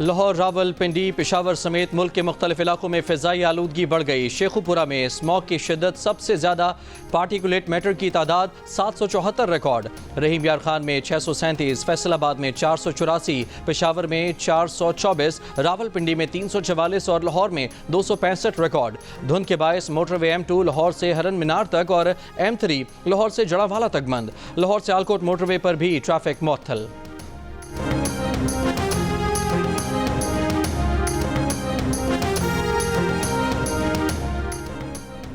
लाहौर, रावलपिंडी, पेशावर समेत मुल्क के मुख्तलिफ इलाकों में फ़िज़ाई आलूदगी बढ़ गई। शेखुपुरा में स्मॉग की शिद्दत सबसे ज़्यादा, पार्टिकुलेट मैटर की तादाद 774 रिकॉर्ड। रहीम यार खान में 637, फैसलाबाद में 484, पेशावर में 424, रावलपिंडी में 344 और लाहौर में 265 रिकॉर्ड। धुंध के बायस मोटरवे M2 लाहौर से हरन मीनार तक और M3 लाहौर से जड़ावाला तक बंद। लाहौर से आलकोट मोटरवे पर भी ट्रैफिक मुअत्तल।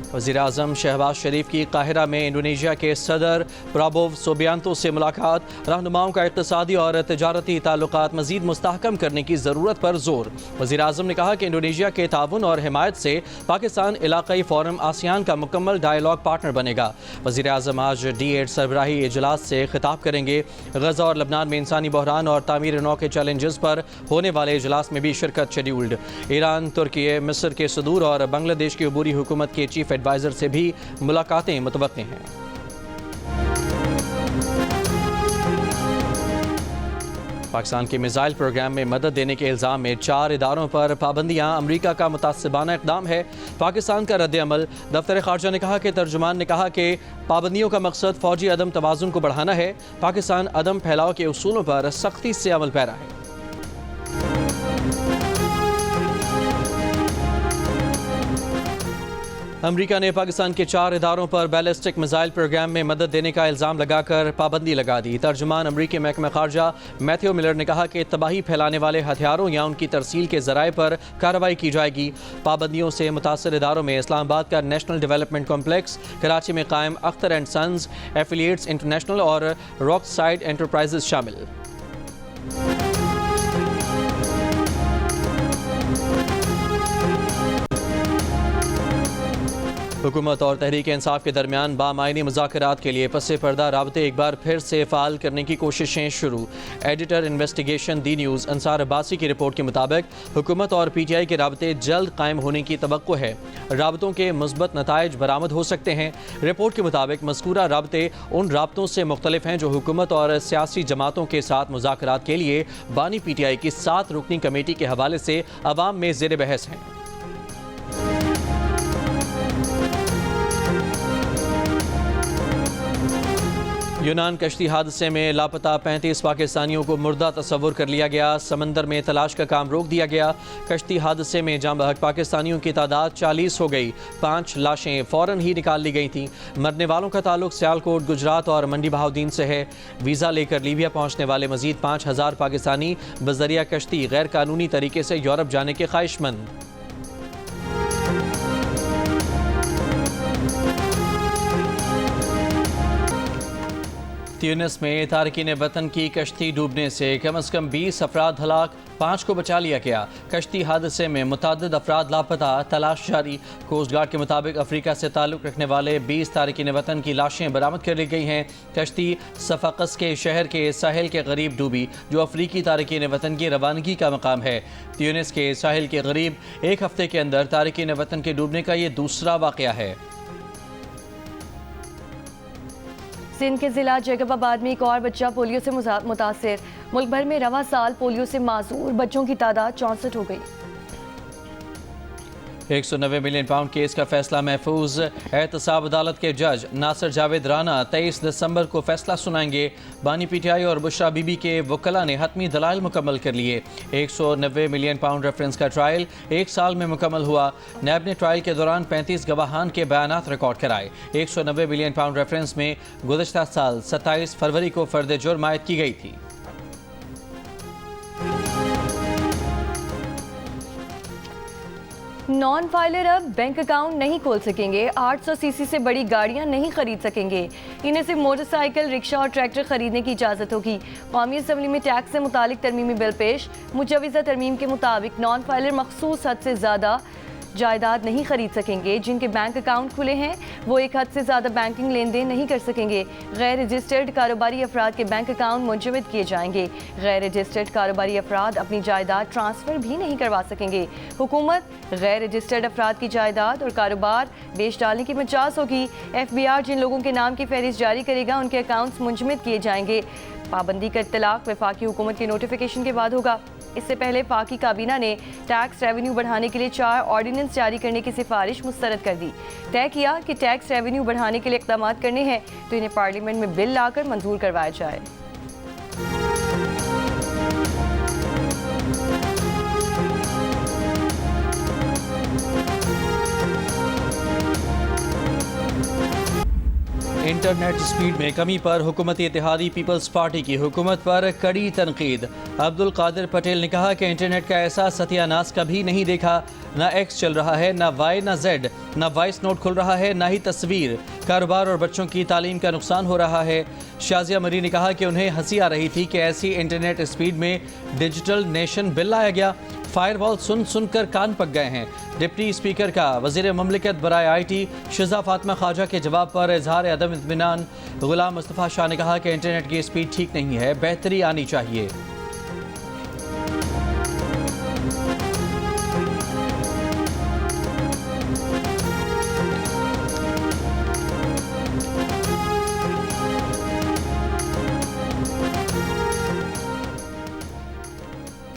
वज़ीर-ए-आज़म शहबाज शरीफ की काहिरा में इंडोनेशिया के सदर प्राबोव सुबियांतो से मुलाकात। रहनुमाओं का इक़्तिसादी और तिजारती ताल्लुकात मज़ीद मुस्तहकम करने की ज़रूरत पर जोर। वज़ीर-ए-आज़म ने कहा कि इंडोनेशिया के ताउन और हिमायत से पाकिस्तान इलाक़ाई फ़ोरम आसियान का मुकम्मल डायलॉग पार्टनर बनेगा। वज़ीर-ए-आज़म आज D8 सरबराही इजलास से खिताब करेंगे। गज़ा और लबनान में इंसानी बहरान और तामीर नौ के चैलेंजेस पर होने वाले इजलास में भी शिरकत शेड्यूल्ड। ईरान, तुर्की, मिस्र के सदूर और बांग्लादेश की अबूरी हुकूमत के चीफ एडवाइज़र से भी मुलाकातें मुतवक्के हैं। पाकिस्तान के मिसाइल प्रोग्राम में मदद देने के इल्ज़ाम में 4 इदारों पर पाबंदियां अमरीका का मुतासिबाना इक़दाम है। पाकिस्तान का रद्द-ए-अमल। दफ्तर ख़ारजा ने कहा कि तर्जुमान ने कहा कि पाबंदियों का मकसद फ़ौजी अदम तवाज़ुन को बढ़ाना है। पाकिस्तान अदम फैलाव के उसूलों पर सख्ती से अमल पैरा है। अमरीका ने पाकिस्तान के 4 इदारों पर बैलिस्टिक मिसाइल प्रोग्राम में मदद देने का इल्ज़ाम लगाकर पाबंदी लगा दी। तर्जुमान अमरीकी महकमा ख़ारजा मैथ्यू मिलर ने कहा कि तबाही फैलाने वाले हथियारों या उनकी तरसील के ज़राए पर कार्रवाई की जाएगी। पाबंदियों से मुतासर इदारों में इस्लामाबाद का नेशनल डेवलपमेंट कॉम्प्लेक्स, कराची में Qaim Akhtar and sons, affiliates international और रॉक साइड एंटरप्राइजेज शामिल। हुकूमत और तहरीक इंसाफ के दरमियान बामायनी मुज़ाकरात के लिए पसे पर्दा राबते एक बार फिर से फ़ाल करने की कोशिशें शुरू। एडिटर इन्वेस्टिगेशन दी न्यूज़ अंसार अब्बासी की रिपोर्ट के मुताबिक हुकूमत और PTI के राबते जल्द कायम होने की तवक्को है। राबतों के मुस्बत नताइज बरामद हो सकते हैं। रिपोर्ट के मुताबिक मज़कूरा राबते उन राबतों से मुख्तलिफ हैं जो हुकूमत और सियासी जमातों के साथ मुज़ाकरात के लिए बानी PTI की 7 रुकनी कमेटी के हवाले से अवाम में ज़ेर बहस हैं। यूनान कश्ती हादसे में लापता 35 पाकिस्तानियों को मुर्दा तस्वुर कर लिया गया। समंदर में तलाश का काम रोक दिया गया। कश्ती हादसे में जाँ बहक पाकिस्तानियों की तादाद 40 हो गई। 5 लाशें फ़ौरन ही निकाल ली गई थीं। मरने वालों का ताल्लुक सियालकोट, गुजरात और मंडी बहाउद्दीन से है। वीज़ा लेकर लीबिया पहुँचने वाले मज़ीद 5000 पाकिस्तानी बज़रिया कश्ती गैर कानूनी तरीके से यूरोप जाने के ख्वाहिशमंद। ट्यूनिस में तारकीन वतन की कश्ती डूबने से कम 20 अफराद हलाक, 5 को बचा लिया गया। कश्ती हादसे में मुतअद्दिद अफराद लापता, तलाश जारी। कोस्ट गार्ड के मुताबिक अफ्रीका से ताल्लुक़ रखने वाले 20 तारकीन वतन की लाशें बरामद कर ली गई हैं। कश्ती सफ़ाकस के शहर के साहिल के करीब डूबी, जो अफ्रीकी तारकीन वतन की रवानगी का मकाम है। ट्यूनिस के साहिल के करीब एक हफ्ते के अंदर तारकीन वतन के डूबने का ये दूसरा वाक़या है। सिंध के ज़िला जैकबाबाद में एक और बच्चा पोलियो से मुतासिर। मुल्क भर में रवा साल पोलियो से मासूर बच्चों की तादाद 64 हो गई। 190 मिलियन पाउंड केस का फैसला महफूज। एहतसाब अदालत के जज नासिर जावेद राना 23 दिसंबर को फैसला सुनाएंगे। बानी PTI और बुशरा बीबी के वकला ने हतमी दलाइल मुकम्मल कर लिए। 190 मिलियन पाउंड रेफरेंस का ट्रायल 1 साल में मुकम्मल हुआ। नैब ने ट्रायल के दौरान 35 गवाहान के बयानात रिकॉर्ड कराए। 190 मिलियन पाउंड रेफरेंस में गुज़श्ता साल 27 फरवरी को फर्द जुर्म आयद की गई थी। नॉन फाइलर अब बैंक अकाउंट नहीं खोल सकेंगे। 800 सीसी से बड़ी गाड़ियां नहीं खरीद सकेंगे। इन्हें सिर्फ मोटरसाइकिल, रिक्शा और ट्रैक्टर खरीदने की इजाज़त होगी। कौमी असम्बली में टैक्स से मुतालिक तरमीमी बिल पेश। मुजवज़ा तरमीम के मुताबिक नॉन फाइलर मखसूस हद से ज़्यादा जायदाद नहीं खरीद सकेंगे। जिनके बैंक अकाउंट खुले हैं वो एक हद से ज़्यादा बैंकिंग लेन देन नहीं कर सकेंगे। गैर रजिस्टर्ड कारोबारी अफराद के बैंक अकाउंट मुंजमद किए जाएंगे। गैर रजिस्टर्ड कारोबारी अफराद अपनी जायदाद ट्रांसफ़र भी नहीं करवा सकेंगे। हुकूमत गैर रजिस्टर्ड अफराद की जायदाद और कारोबार बेच डालने की मजाज होगी। FBR जिन लोगों के नाम की फहरिस्त जारी करेगा उनके अकाउंट्स मुंजमद किए जाएंगे। पाबंदी का इत्तलाक वफाकी हुकूमत के नोटिफिकेशन के बाद होगा। इससे पहले पाक की काबीना ने टैक्स रेवेन्यू बढ़ाने के लिए 4 ऑर्डिनेंस जारी करने की सिफारिश मुस्तरद कर दी। तय किया कि टैक्स रेवेन्यू बढ़ाने के लिए इक़दाम करने हैं तो इन्हें पार्लियामेंट में बिल लाकर मंजूर करवाया जाए। इंटरनेट स्पीड में कमी पर हुकूमती इत्तेहादी पीपल्स पार्टी की हुकूमत पर कड़ी तनकीद। अब्दुल कादिर पटेल ने कहा कि इंटरनेट का ऐसा सत्यानाश कभी नहीं देखा। न एक्स चल रहा है, न वाई, न जेड, न वॉइस नोट खुल रहा है, न ही तस्वीर। कारोबार और बच्चों की तालीम का नुकसान हो रहा है। शाजिया मरी ने कहा कि उन्हें हंसी आ रही थी कि ऐसी इंटरनेट स्पीड में डिजिटल नेशन बिल लाया गया। फायरवॉल सुन सुनकर कान पक गए हैं। डिप्टी स्पीकर का वज़ीर ममलिकत बराए IT शिज़ा फातिमा ख्वाजा के जवाब पर इजहार अदम इत्मीनान। गुलाम मुस्तफ़ा शाह ने कहा कि इंटरनेट की स्पीड ठीक नहीं है, बेहतरी आनी चाहिए।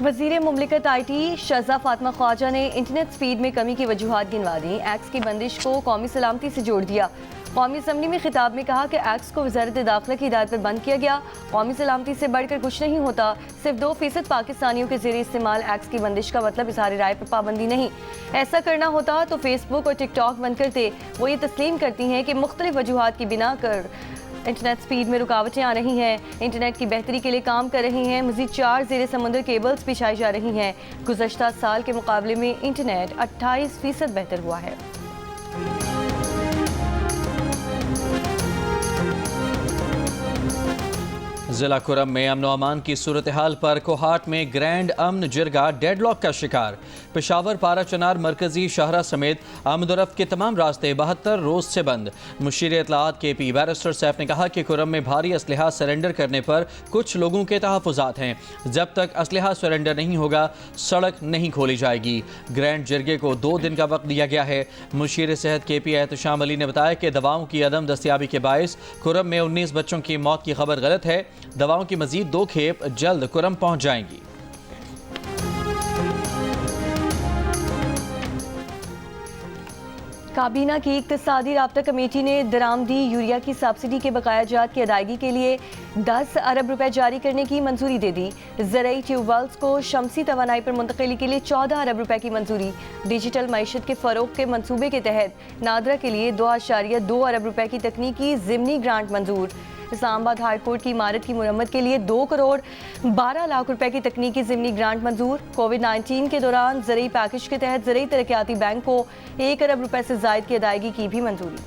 वज़ीर मुमलिकत IT शिज़ा फातिमा ख्वाजा ने इंटरनेट स्पीड में कमी की वजूहात गिनवा दी। एक्स की बंदिश को कौमी सलामती से जोड़ दिया। कौमी असम्बली में खिताब में कहा कि एक्स को वज़ारत दाखिला की हिदायत पर बंद किया गया। कौमी सलामती से बढ़कर कुछ नहीं होता। सिर्फ 2% पाकिस्तानियों के ज़रिए इस्तेमाल एक्स की बंदिश का मतलब इज़हार राय पर पाबंदी नहीं। ऐसा करना होता तो फेसबुक और टिकटॉक बंद करते। वो ये तस्लीम करती हैं कि मुख्तलिफ वजूहात की बिना कर इंटरनेट स्पीड में रुकावटें आ रही हैं। इंटरनेट की बेहतरी के लिए काम कर रही हैं। मज़ीद 4 ज़ेर समुंदर केबल्स बिछाई जा रही हैं। गुज़श्ता साल के मुकाबले में इंटरनेट 28% बेहतर हुआ है। जिला कुरम में अमन अमान की सूरत हाल पर कोहाट में ग्रैंड अमन जिरगा डेडलॉक का शिकार। पेशावर पारा चनार मरकजी शाहरा समेत आमदोरफ्त के तमाम रास्ते 72 रोज से बंद। मुशीर इत्तलाआत KP बैरिस्टर सैफ ने कहा कि कुरम में भारी असलहा सरेंडर करने पर कुछ लोगों के तहफ़्फ़ुज़ात हैं। जब तक असलहा सरेंडर नहीं होगा सड़क नहीं खोली जाएगी। ग्रैंड जिरगे को 2 दिन का वक्त दिया गया है। मुशीर सेहत KP एहतशाम अली ने बताया कि दवाओं की अदम दस्तियाबी के बायस कुरम में 19 बच्चों की मौत की खबर गलत है। दवाओं की मजीद 2 खेप जल्द कुरम पहुंच जाएंगी। काबीना की इक्तिसादी राब्ता कमेटी ने दरामदी यूरिया की सब्सिडी के बकाया जात की अदायगी के लिए 10 अरब रुपए जारी करने की मंजूरी दे दी। ज़रई ट्यूबवेल्स को शमसी तवानाई पर मुंतकिली के लिए 14 अरब रुपए की मंजूरी। डिजिटल मईशत के फ़रोग के मंसूबे के तहत नादरा के लिए 2.2 अरब रुपए की तकनीकी ज़िमनी ग्रांट मंजूर। इस्लामाबाद हाई कोर्ट की इमारत की मुरम्मत के लिए 2 करोड़ 12 लाख रुपए की तकनीकी ज़िमनी ग्रांट मंजूर। कोविड-19 के दौरान ज़रई पैकेज के तहत ज़रई तरक्याती बैंक को 1 अरब रुपए से ज़ायद की अदायगी की भी मंजूरी।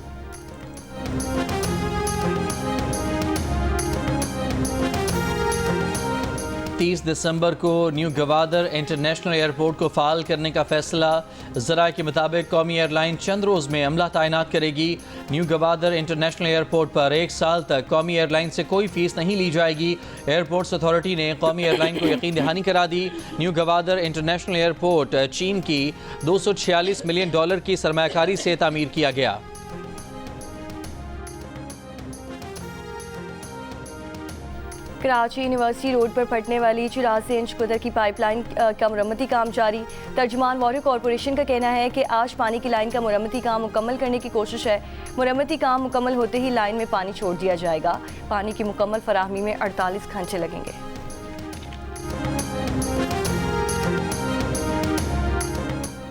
30 दिसंबर को न्यू गवादर इंटरनेशनल एयरपोर्ट को फ़ाल करने का फैसला। ज़राए के मुताबिक कौमी एयरलाइन चंद रोज़ में अमला तैनात करेगी। न्यू गवादर इंटरनेशनल एयरपोर्ट पर 1 साल तक कौमी एयरलाइन से कोई फ़ीस नहीं ली जाएगी। एयरपोर्ट्स अथॉरिटी ने कौमी एयरलाइन को यकीन दहानी करा दी। न्यू गवादर इंटरनेशनल एयरपोर्ट चीन की $246 मिलियन की सरमायाकारी से तामीर किया गया। कराची यूनिवर्सिटी रोड पर फटने वाली 84 इंच कुदर की पाइपलाइन का मुरम्मती काम जारी। तर्जुमान वाटर कॉरपोरेशन का कहना है कि आज पानी की लाइन का मुरम्मती काम मुकम्मल करने की कोशिश है। मुरम्मती काम मुकम्मल होते ही लाइन में पानी छोड़ दिया जाएगा। पानी की मुकम्मल फराहमी में 48 घंटे लगेंगे।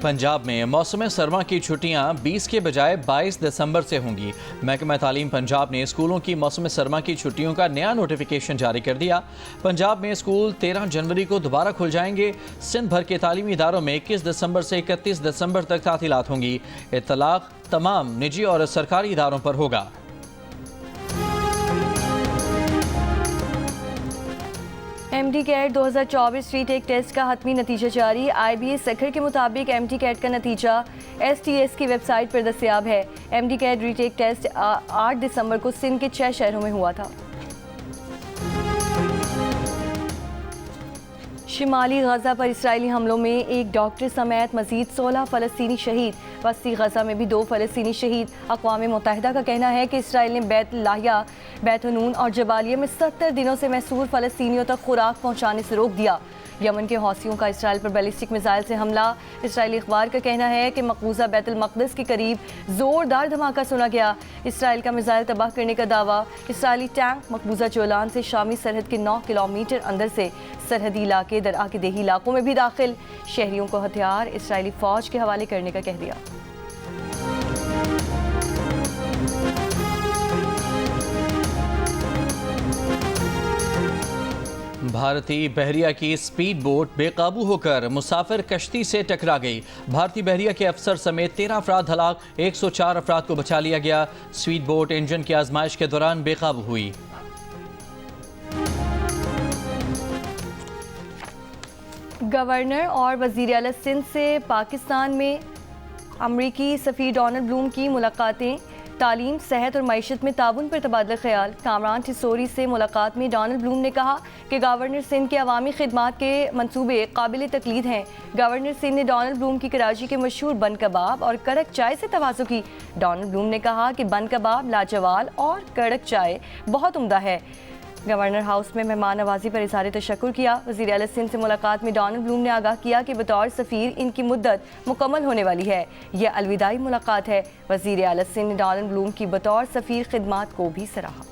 पंजाब में मौसम सरमा की छुट्टियां 20 के बजाय 22 दिसंबर से होंगी। महकमा तालीम पंजाब ने स्कूलों की मौसम सरमा की छुट्टियों का नया नोटिफिकेशन जारी कर दिया। पंजाब में स्कूल 13 जनवरी को दोबारा खुल जाएंगे। सिंध भर के तालीमी इदारों में 21 दिसंबर से 31 दिसंबर तक तातीलात होंगी। इत्तलाक तमाम निजी और सरकारी इदारों पर होगा। MD कैट 2024 रीटेक टेस्ट का हतमी नतीजा जारी। IBA सखर के मुताबिक MD कैट का नतीजा STS की वेबसाइट पर दस्तियाब है। MD कैट रीटेक टेस्ट 8 दिसंबर को सिंध के 6 शहरों में हुआ था। शिमाली गजा पर इसराइली हमलों में एक डॉक्टर समेत मजीद 16 फ़लस्तीनी शहीद। वस्ती गजा में भी 2 फ़लस्तीनी शहीद। अक़वाम मुत्तहिदा का कहना है कि इसराइल ने बैत लाहिया, बैत हनून और जबालिया में 70 दिनों से महसूर फ़लस्तीनियों तक खुराक पहुँचाने से रोक दिया। यमन के हौसियों का इसराइल पर बैलिस्टिक मिसाइल से हमला। इसराइली अखबार का कहना है कि मकबूजा बैतुल मक़दिस के करीब जोरदार धमाका सुना गया। इसराइल का मिसाइल तबाह करने का दावा। इसराइली टैंक मकबूजा जोलान से शामी सरहद के 9 किलोमीटर अंदर से सरहदी इलाके दरआ के देही इलाकों में भी दाखिल। शहरियों को हथियार इसराइली फौज के हवाले करने का कह दिया। भारतीय बहरिया की स्पीड बोट बेकाबू होकर मुसाफिर कश्ती से टकरा गई। भारतीय बहरिया के अफसर समेत 13 अफराद हलाक, 104 अफराद को बचा लिया गया। स्पीड बोट इंजन की आजमाइश के दौरान बेकाबू हुई। गवर्नर और वज़ीर आला सिंध से पाकिस्तान में अमरीकी सफ़ीर डोनाल्ड ब्लूम की मुलाकातें। तालीम, सेहत और मईशत में ताउन पर तबादला ख्याल। कामरान ठिसोरी से मुलाकात में डोनाल्ड ब्लूम ने कहा कि गवर्नर सिंध के अवामी खिदमात के मंसूबे काबिल तकलीद हैं। गवर्नर सिंध ने डोनाल्ड ब्लूम की कराची के मशहूर बन कबाब और कड़क चाय से तवाज़ु की। डोनाल्ड ब्लूम ने कहा कि बन कबाब लाजवाब और कड़क चाय बहुत उम्दा है। गवर्नर हाउस में मेहमान नवाजी पर इज़हार तशक्कुर किया। वज़ीर आला सिंध से मुलाकात में डोनाल्ड ब्लूम ने आगाह किया कि बतौर सफ़ीर इनकी मुद्दत मुकम्मल होने वाली है। यह अलविदाई मुलाकात है। वज़ीर आला सिंध ने डोनाल्ड ब्लूम की बतौर सफ़ीर खिदमात को भी सराहा।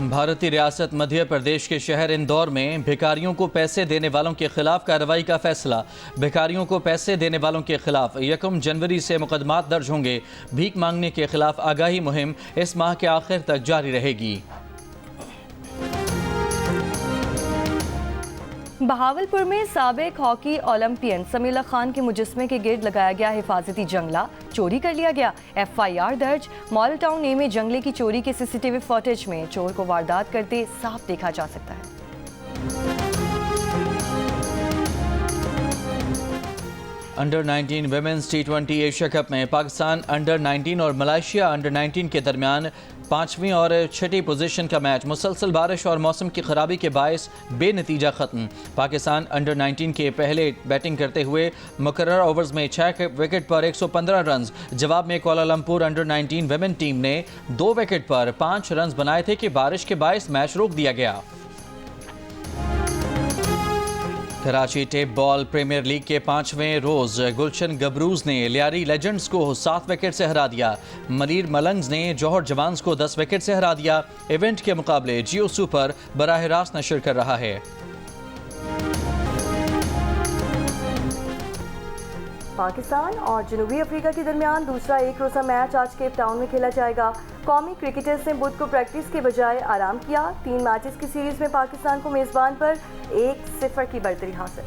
भारतीय रियासत मध्य प्रदेश के शहर इंदौर में भिखारियों को पैसे देने वालों के खिलाफ कार्रवाई का फैसला। भिखारियों को पैसे देने वालों के खिलाफ 1 जनवरी से मुकदमात दर्ज होंगे। भीख मांगने के खिलाफ आगाही मुहिम इस माह के आखिर तक जारी रहेगी। बहावलपुर में साबिक हॉकी ओलंपियन समीउल्लाह खान के मुजस्मे के गिर्द लगाया गया हिफाजती जंगला चोरी कर लिया गया। FIR दर्ज। मॉडल टाउन ए में जंगले की चोरी के CCTV फुटेज में चोर को वारदात करते साफ देखा जा सकता है। Under 19 women's T20 Asia cup में पाकिस्तान अंडर 19 और मलेशिया अंडर 19 के दरमियान 5वीं और 6ठी पोजीशन का मैच मुसलसल बारिश और मौसम की खराबी के बायस बेनतीजा खत्म। पाकिस्तान अंडर 19 के पहले बैटिंग करते हुए मुकर्रर ओवर्स में 6 विकेट पर 115 रन। जवाब में कोलालमपुर अंडर 19 वुमेन टीम ने 2 विकेट पर 5 रन बनाए थे कि बारिश के बायस मैच रोक दिया गया। Karachi tape ball premier league के 5वें रोज गुलशन गबरूज ने लियारी लेजेंड्स को 7 विकेट से हरा दिया। मनीर मलंग्स ने जौहर जवान्स को 10 विकेट से हरा दिया। इवेंट के मुकाबले जियो सुपर बराह रास्त नशर कर रहा है। पाकिस्तान और जनूबी अफ्रीका के दरमियान दूसरा एक रोज़ा मैच आज केप टाउन में खेला जाएगा। कौमी क्रिकेटर्स ने बुध को प्रैक्टिस के बजाय आराम किया। 3 मैचेस की सीरीज में पाकिस्तान को मेज़बान पर 1-0 की बढ़तरी हासिल।